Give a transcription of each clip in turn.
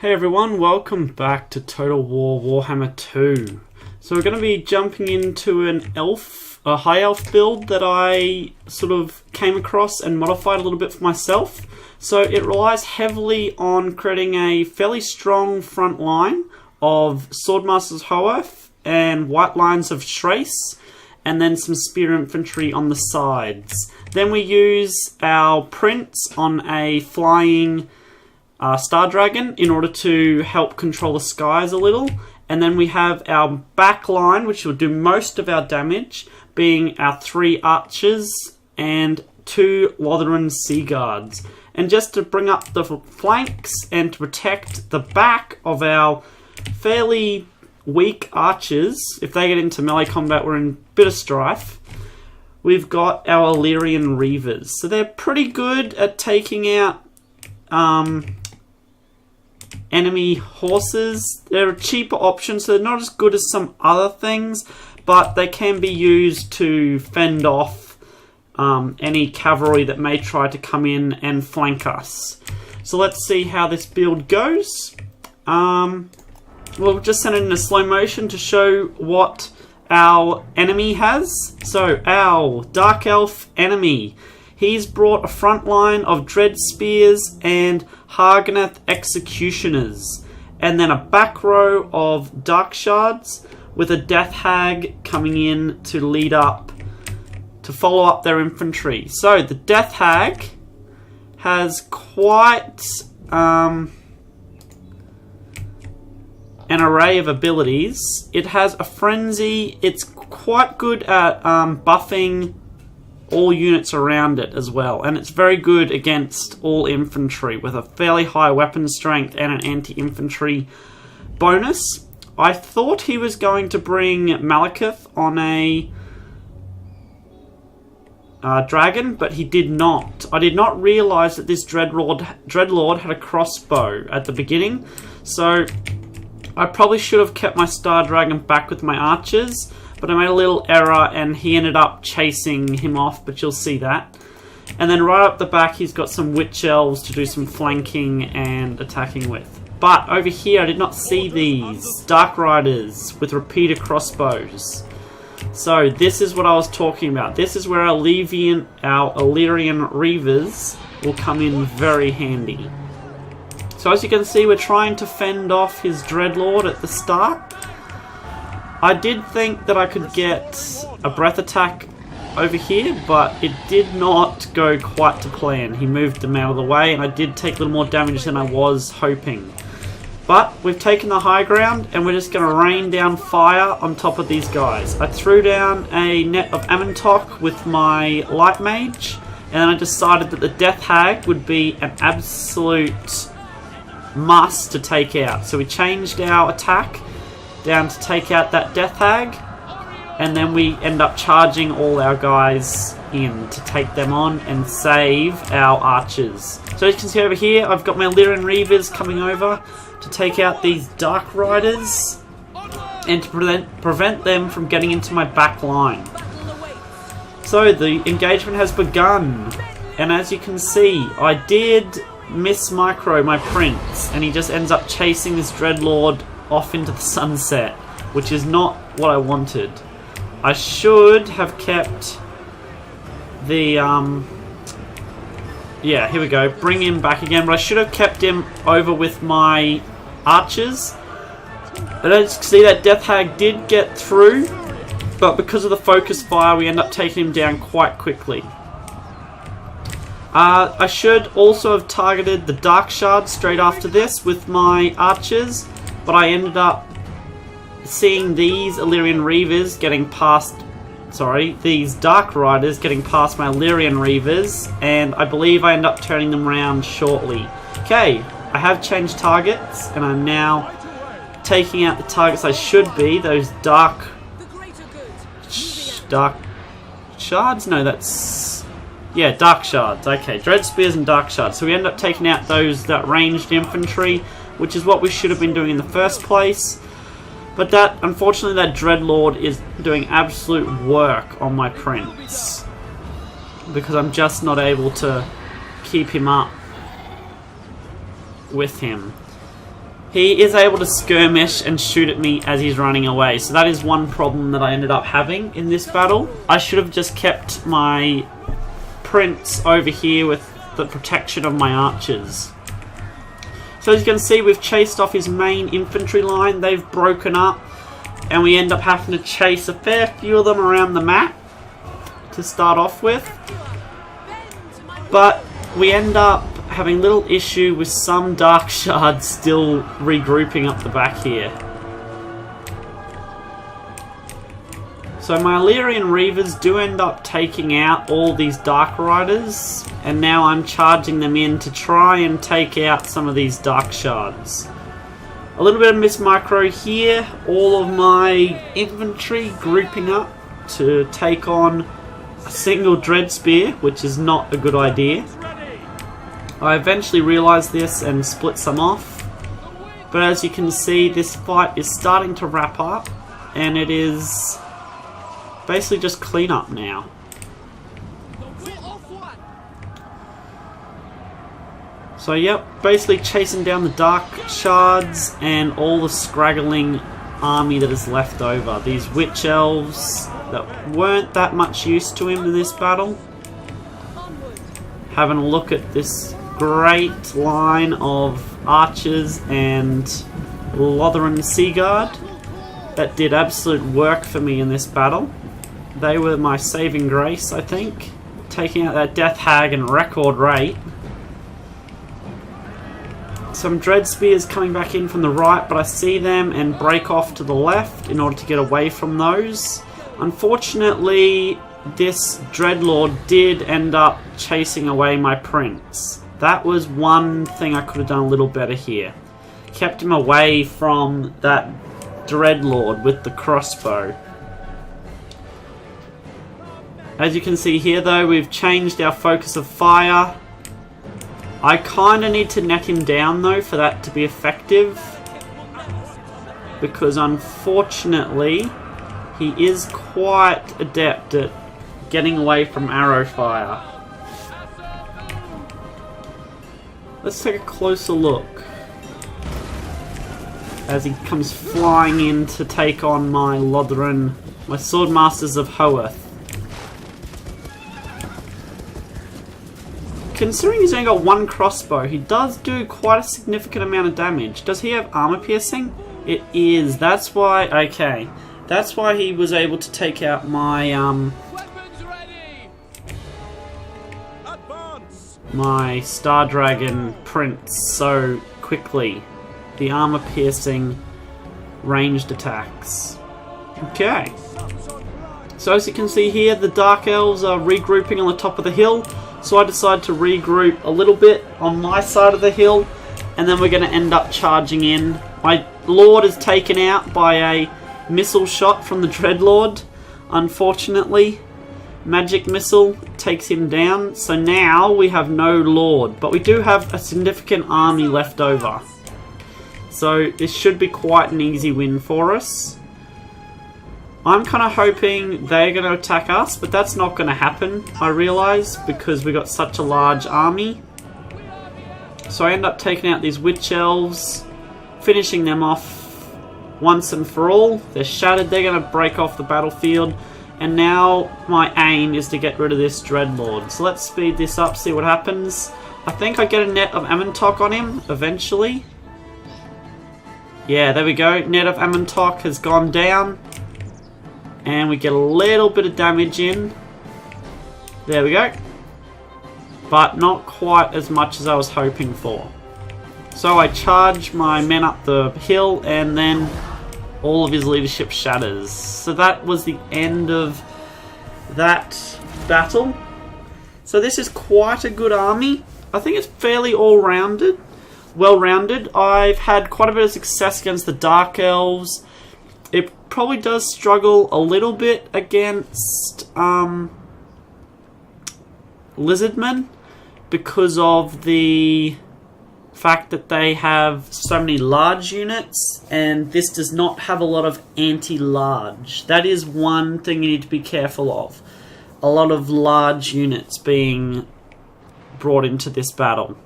Hey everyone, welcome back to Total War Warhammer 2. So we're going to be jumping into a High Elf build that I sort of came across and modified a little bit for myself. So it relies heavily on creating a fairly strong front line of Swordmasters Hoarth and White Lines of Trace, and then some spear infantry on the sides. Then we use our prints on a flying Star Dragon in order to help control the skies a little. And then we have our back line, which will do most of our damage, being our 3 archers and 2 Lotharan Sea Guards. And just to bring up the flanks and to protect the back of our fairly weak archers, if they get into melee combat, we're in a bit of strife. We've got our Illyrian Reavers. So they're pretty good at taking out enemy horses. They're a cheaper option, so they're not as good as some other things, but they can be used to fend off any cavalry that may try to come in and flank us. So let's see how this build goes. We'll just send it in a slow motion to show what our enemy has. So our Dark Elf enemy, he's brought a front line of Dread Spears and Harganeth Executioners, and then a back row of Dark Shards with a Death Hag coming in to lead up, to follow up their infantry. So the Death Hag has quite an array of abilities. It has a Frenzy. It's quite good at buffing all units around it as well, and it's very good against all infantry with a fairly high weapon strength and an anti-infantry bonus. I thought he was going to bring Malekith on a dragon, but he did not. I did not realise that this Dreadlord had a crossbow at the beginning, so I probably should have kept my Star Dragon back with my archers, but I made a little error and he ended up chasing him off, but you'll see that. And then right up the back he's got some Witch Elves to do some flanking and attacking with. But over here I did not see these Dark Riders with repeater crossbows. So this is what I was talking about. This is where our Illyrian Reavers will come in very handy. So as you can see, we're trying to fend off his Dreadlord at the start. I did think that I could get a breath attack over here, but it did not go quite to plan. He moved them out of the way, and I did take a little more damage than I was hoping. But we've taken the high ground, and we're just going to rain down fire on top of these guys. I threw down a net of Amentok with my Light Mage, and then I decided that the Death Hag would be an absolute must to take out. So we changed our attack down to take out that Death Hag, and then we end up charging all our guys in to take them on and save our archers. So as you can see over here, I've got my Illyrian Reavers coming over to take out these Dark Riders and to prevent them from getting into my back line. So the engagement has begun, and as you can see, I did miss-micro my prince, and he just ends up chasing this Dreadlord off into the sunset, which is not what I wanted. I should have kept the yeah, here we go, bring him back again, but I should have kept him over with my archers. But as you can see, that Death Hag did get through, but because of the focus fire we end up taking him down quite quickly. I should also have targeted the Dark Shard straight after this with my archers, but I ended up seeing these Illyrian Reavers getting past, these Dark Riders getting past my Illyrian Reavers, and I believe I end up turning them around shortly. Okay, I have changed targets, and I'm now taking out the targets I should be, those Dark Shards? No, that's... yeah, Dark Shards. Okay, Dread Spears and Dark Shards. So we end up taking out that ranged infantry, which is what we should have been doing in the first place. But unfortunately, that Dreadlord is doing absolute work on my prince, because I'm just not able to keep him up with him. he is able to skirmish and shoot at me as he's running away. So that is one problem that I ended up having in this battle. I should have just kept my prince over here with the protection of my archers. So as you can see, we've chased off his main infantry line. They've broken up, and we end up having to chase a fair few of them around the map to start off with. But we end up having little issue with some dark shards still regrouping up the back here. So my Illyrian Reavers do end up taking out all these Dark Riders, and now I'm charging them in to try and take out some of these Dark Shards. A little bit of mismicro here, all of my infantry grouping up to take on a single Dread Spear, which is not a good idea. I eventually realised this and split some off, but as you can see, this fight is starting to wrap up, and it is basically just clean up now. So yep, basically chasing down the Dark Shards and all the scraggling army that is left over. These Witch Elves that weren't that much use to him in this battle. Having a look at this great line of archers and Ulthuan Sea Guard that did absolute work for me in this battle. They were my saving grace, I think, taking out that Death Hag in record rate. Some Dread Spears coming back in from the right, but I see them and break off to the left in order to get away from those. Unfortunately, this Dreadlord did end up chasing away my prince. That was one thing I could have done a little better here. Kept him away from that Dreadlord with the crossbow. As you can see here though, we've changed our focus of fire. I kind of need to net him down though for that to be effective, because unfortunately he is quite adept at getting away from arrow fire. Let's take a closer look as he comes flying in to take on my Ulthuan, my Swordmasters of Hoeth. Considering he's only got one crossbow, he does do quite a significant amount of damage. Does he have armor piercing? It is. That's why. Okay, that's why he was able to take out my my Star Dragon Prince so quickly. The armor piercing ranged attacks. Okay. So as you can see here, the Dark Elves are regrouping on the top of the hill. So I decided to regroup a little bit on my side of the hill, and then we're going to end up charging in. My Lord is taken out by a missile shot from the Dreadlord, unfortunately. Magic missile takes him down, so now we have no Lord, but we do have a significant army left over. So this should be quite an easy win for us. I'm kind of hoping they're going to attack us, but that's not going to happen, I realise, because we got such a large army. So I end up taking out these Witch Elves, finishing them off once and for all. They're shattered, they're going to break off the battlefield, and now my aim is to get rid of this Dreadlord. So let's speed this up, see what happens. I think I get a net of Amontok on him, eventually. Yeah, there we go, net of Amontok has gone down. And we get a little bit of damage in. There we go. But not quite as much as I was hoping for. So I charge my men up the hill, and then all of his leadership shatters. So that was the end of that battle. So this is quite a good army. I think it's fairly all-rounded. Well-rounded. I've had quite a bit of success against the Dark Elves. It probably does struggle a little bit against Lizardmen because of the fact that they have so many large units, and this does not have a lot of anti-large. That is one thing you need to be careful of. A lot of large units being brought into this battle.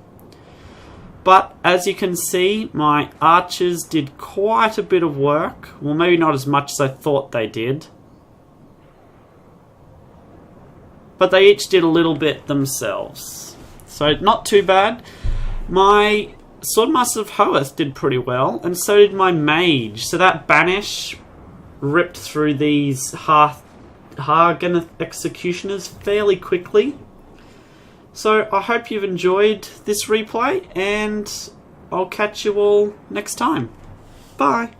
But as you can see, my archers did quite a bit of work. Well, maybe not as much as I thought they did. But they each did a little bit themselves. So not too bad. My Swordmaster of Hoeth did pretty well, and so did my mage. So that banish ripped through these Hargan executioners fairly quickly. So I hope you've enjoyed this replay, and I'll catch you all next time. Bye.